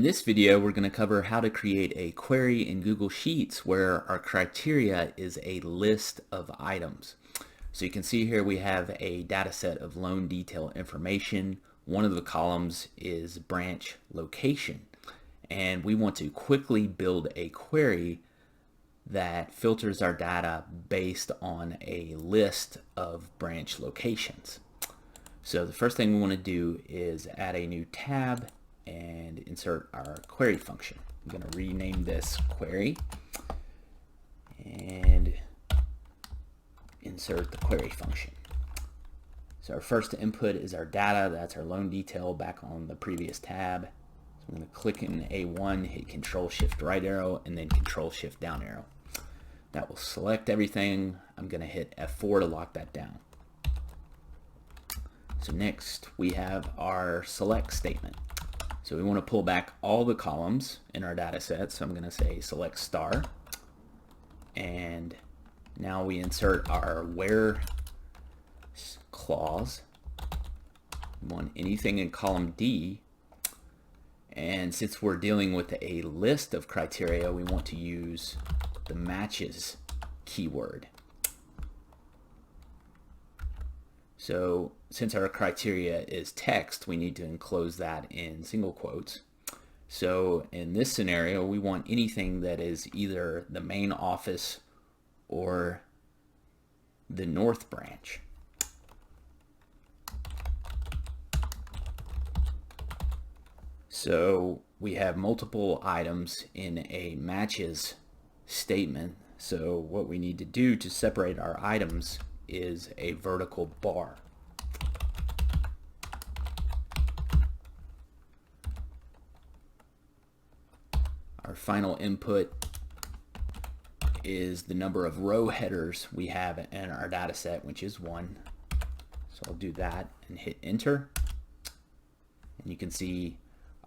this video, we're going to cover how to create a query in Google Sheets where our criteria is a list of items. So you can see here we have a data set of loan detail information. One of the columns is branch location, and we want to quickly build a query that filters our data based on a list of branch locations. So the first thing we want to do is add a new tab and insert our query function. I'm going to rename this query and insert the query function. So our first input is our data. That's our loan detail back on the previous tab. So I'm going to click in A1, hit Control Shift right arrow, and then Control Shift down arrow. That will select everything. I'm going to hit F4 to lock that down. So next we have our select statement. So we want to pull back all the columns in our data set. So I'm going to say select star. And now we insert our where clause. We want anything in column D. And since we're dealing with a list of criteria, we want to use the matches keyword. So since our criteria is text, we need to enclose that in single quotes. So in this scenario, we want anything that is either the main office or the North Branch. So we have multiple items in a matches statement. So what we need to do to separate our items is a vertical bar. Our final input is the number of row headers we have in our data set, which is 1. So I'll do that and hit enter. And you can see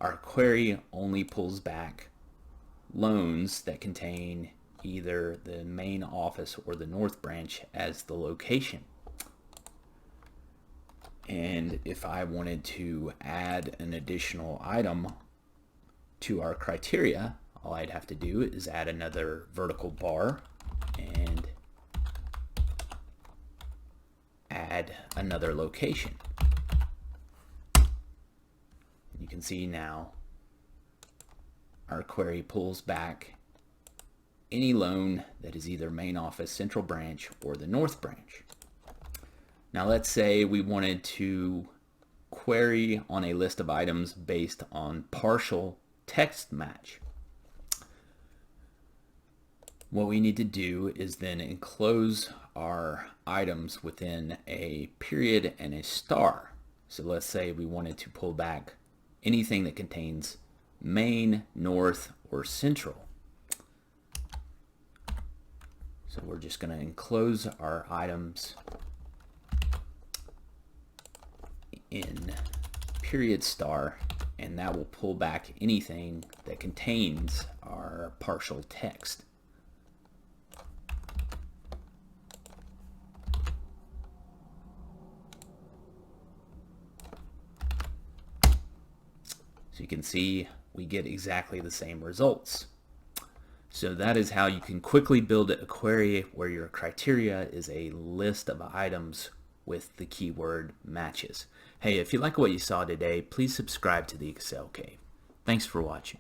our query only pulls back loans that contain either the main office or the North Branch as the location. And if I wanted to add an additional item to our criteria, all I'd have to do is add another vertical bar and add another location. You can see now our query pulls back any loan that is either main office, central branch, or the North Branch. Now let's say we wanted to query on a list of items based on partial text match. What we need to do is then enclose our items within a period and a star. So let's say we wanted to pull back anything that contains main, north, or central. So we're just going to enclose our items in period star, and that will pull back anything that contains our partial text. So you can see we get exactly the same results. So that is how you can quickly build a query where your criteria is a list of items with the keyword matches. Hey, if you like what you saw today, please subscribe to the Excel Cave. Thanks for watching.